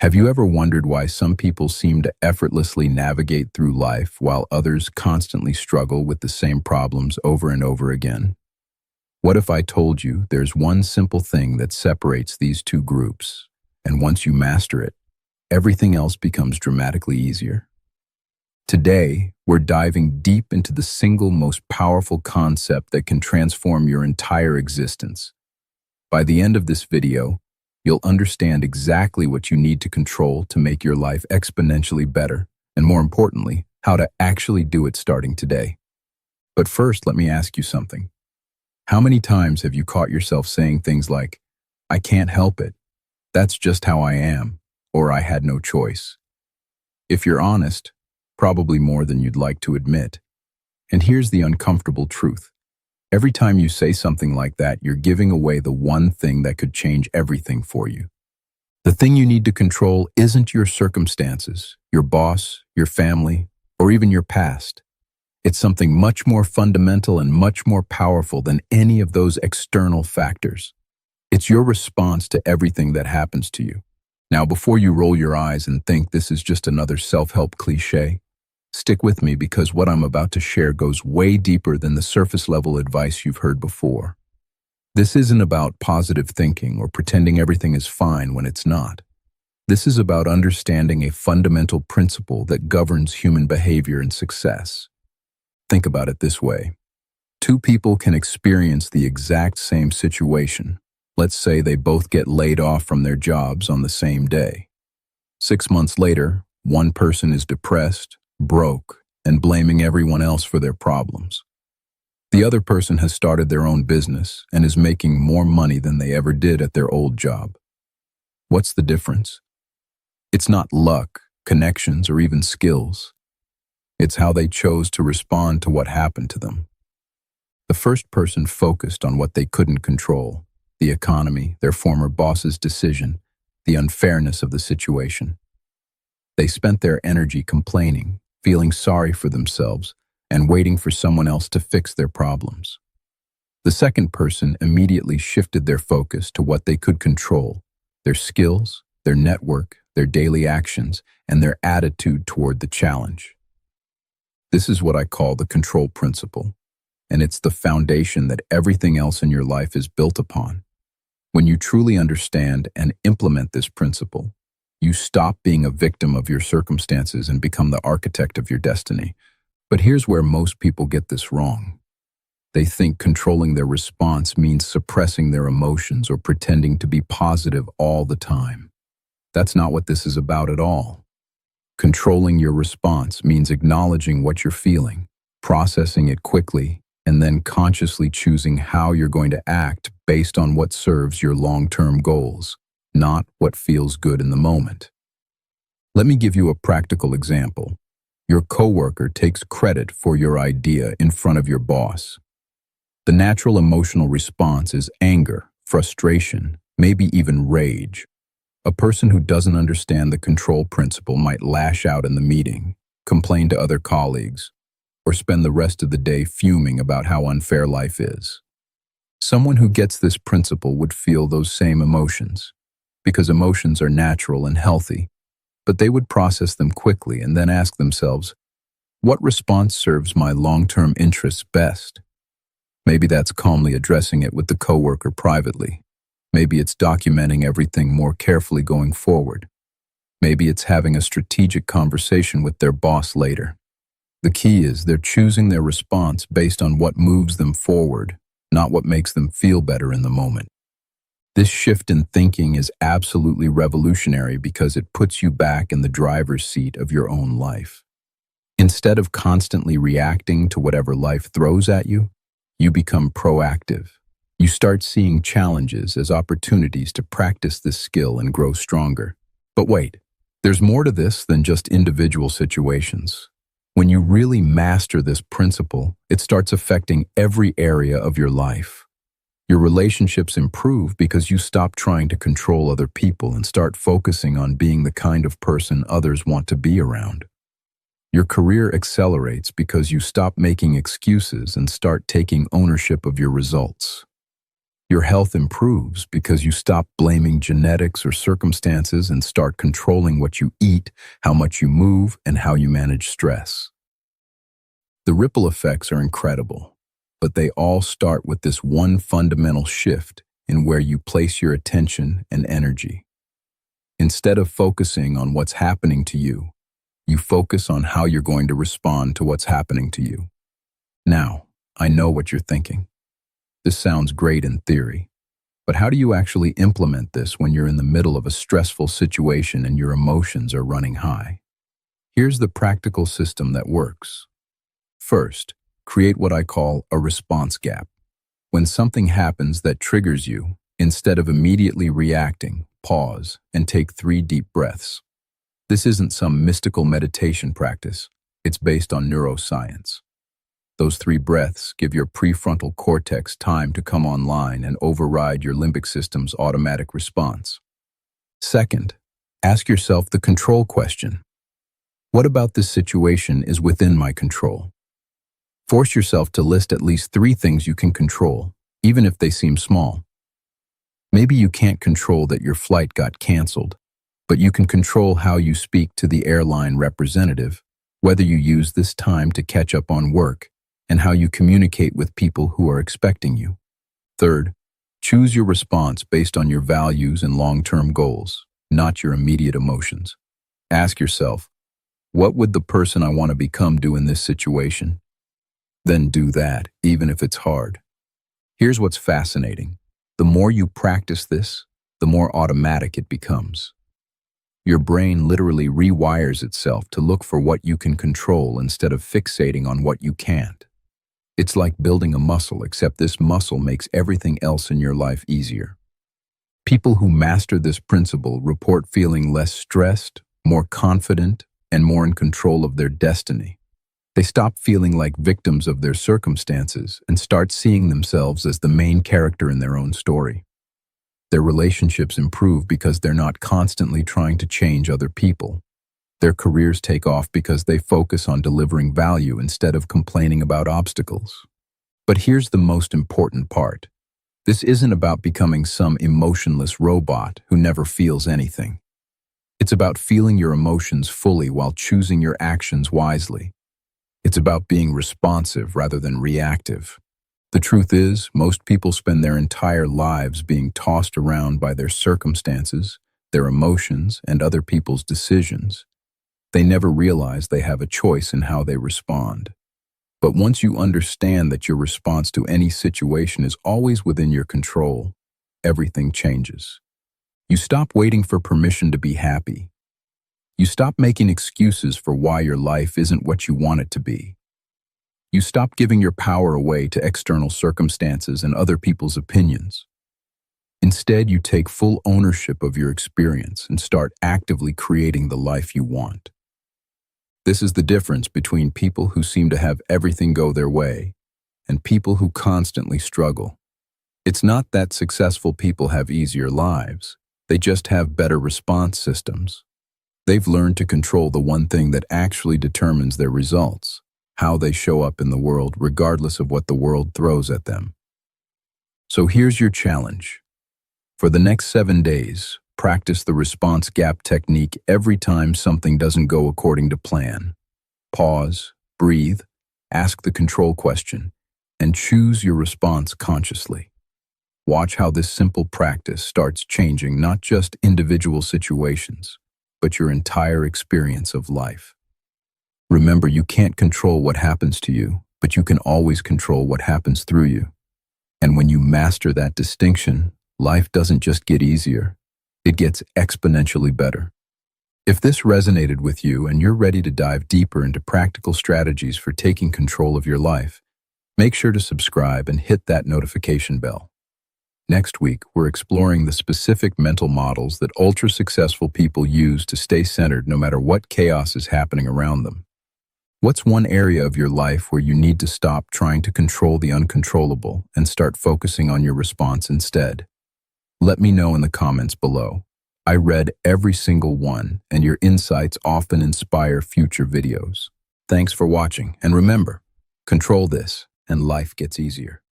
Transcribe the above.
Have you ever wondered why some people seem to effortlessly navigate through life while others constantly struggle with the same problems over and over again? What if I told you there's one simple thing that separates these two groups, and once you master it, everything else becomes dramatically easier? Today, we're diving deep into the single most powerful concept that can transform your entire existence. By the end of this video, you'll understand exactly what you need to control to make your life exponentially better, and more importantly, how to actually do it starting today. But first, let me ask you something. How many times have you caught yourself saying things like, "I can't help it. That's just how I am," or "I had no choice"? If you're honest, probably more than you'd like to admit. And here's the uncomfortable truth. Every time you say something like that, you're giving away the one thing that could change everything for you. The thing you need to control isn't your circumstances, your boss, your family, or even your past. It's something much more fundamental and much more powerful than any of those external factors. It's your response to everything that happens to you. Now, before you roll your eyes and think this is just another self-help cliche, stick with me because what I'm about to share goes way deeper than the surface-level advice you've heard before. This isn't about positive thinking or pretending everything is fine when it's not. This is about understanding a fundamental principle that governs human behavior and success. Think about it this way. Two people can experience the exact same situation. Let's say they both get laid off from their jobs on the same day. 6 months later, one person is depressed, broke, and blaming everyone else for their problems. The other person has started their own business and is making more money than they ever did at their old job. What's the difference? It's not luck, connections, or even skills. It's how they chose to respond to what happened to them. The first person focused on what they couldn't control, the economy, their former boss's decision, the unfairness of the situation. They spent their energy complaining, feeling sorry for themselves, and waiting for someone else to fix their problems. The second person immediately shifted their focus to what they could control, their skills, their network, their daily actions, and their attitude toward the challenge. This is what I call the control principle, and it's the foundation that everything else in your life is built upon. When you truly understand and implement this principle, you stop being a victim of your circumstances and become the architect of your destiny. But here's where most people get this wrong. They think controlling their response means suppressing their emotions or pretending to be positive all the time. That's not what this is about at all. Controlling your response means acknowledging what you're feeling, processing it quickly, and then consciously choosing how you're going to act based on what serves your long-term goals, not what feels good in the moment. Let me give you a practical example. Your coworker takes credit for your idea in front of your boss. The natural emotional response is anger, frustration, maybe even rage. A person who doesn't understand the control principle might lash out in the meeting, complain to other colleagues, or spend the rest of the day fuming about how unfair life is. Someone who gets this principle would feel those same emotions, because emotions are natural and healthy, but they would process them quickly and then ask themselves, what response serves my long-term interests best? Maybe that's calmly addressing it with the coworker privately. Maybe it's documenting everything more carefully going forward. Maybe it's having a strategic conversation with their boss later. The key is they're choosing their response based on what moves them forward, not what makes them feel better in the moment. This shift in thinking is absolutely revolutionary because it puts you back in the driver's seat of your own life. Instead of constantly reacting to whatever life throws at you, you become proactive. You start seeing challenges as opportunities to practice this skill and grow stronger. But wait, there's more to this than just individual situations. When you really master this principle, it starts affecting every area of your life. Your relationships improve because you stop trying to control other people and start focusing on being the kind of person others want to be around. Your career accelerates because you stop making excuses and start taking ownership of your results. Your health improves because you stop blaming genetics or circumstances and start controlling what you eat, how much you move, and how you manage stress. The ripple effects are incredible, but they all start with this one fundamental shift in where you place your attention and energy. Instead of focusing on what's happening to you, you focus on how you're going to respond to what's happening to you. Now, I know what you're thinking. This sounds great in theory, but how do you actually implement this when you're in the middle of a stressful situation and your emotions are running high? Here's the practical system that works. First, create what I call a response gap. When something happens that triggers you, instead of immediately reacting, pause and take 3 deep breaths. This isn't some mystical meditation practice. It's based on neuroscience. Those 3 breaths give your prefrontal cortex time to come online and override your limbic system's automatic response. Second, ask yourself the control question. What about this situation is within my control? Force yourself to list at least 3 things you can control, even if they seem small. Maybe you can't control that your flight got canceled, but you can control how you speak to the airline representative, whether you use this time to catch up on work, and how you communicate with people who are expecting you. Third, choose your response based on your values and long-term goals, not your immediate emotions. Ask yourself, what would the person I want to become do in this situation? Then do that, even if it's hard. Here's what's fascinating. The more you practice this, the more automatic it becomes. Your brain literally rewires itself to look for what you can control instead of fixating on what you can't. It's like building a muscle, except this muscle makes everything else in your life easier. People who master this principle report feeling less stressed, more confident, and more in control of their destiny. They stop feeling like victims of their circumstances and start seeing themselves as the main character in their own story. Their relationships improve because they're not constantly trying to change other people. Their careers take off because they focus on delivering value instead of complaining about obstacles. But here's the most important part. This isn't about becoming some emotionless robot who never feels anything. It's about feeling your emotions fully while choosing your actions wisely. It's about being responsive rather than reactive. The truth is, most people spend their entire lives being tossed around by their circumstances, their emotions, and other people's decisions. They never realize they have a choice in how they respond. But once you understand that your response to any situation is always within your control, everything changes. You stop waiting for permission to be happy. You stop making excuses for why your life isn't what you want it to be. You stop giving your power away to external circumstances and other people's opinions. Instead, you take full ownership of your experience and start actively creating the life you want. This is the difference between people who seem to have everything go their way and people who constantly struggle. It's not that successful people have easier lives. They just have better response systems. They've learned to control the one thing that actually determines their results, how they show up in the world regardless of what the world throws at them. So here's your challenge. For the next 7 days, practice the response gap technique every time something doesn't go according to plan. Pause, breathe, ask the control question, and choose your response consciously. Watch how this simple practice starts changing not just individual situations, but your entire experience of life. Remember, you can't control what happens to you, but you can always control what happens through you. And when you master that distinction, life doesn't just get easier, it gets exponentially better. If this resonated with you and you're ready to dive deeper into practical strategies for taking control of your life, make sure to subscribe and hit that notification bell. Next week, we're exploring the specific mental models that ultra-successful people use to stay centered no matter what chaos is happening around them. What's one area of your life where you need to stop trying to control the uncontrollable and start focusing on your response instead? Let me know in the comments below. I read every single one, and your insights often inspire future videos. Thanks for watching, and remember, control this, and life gets easier.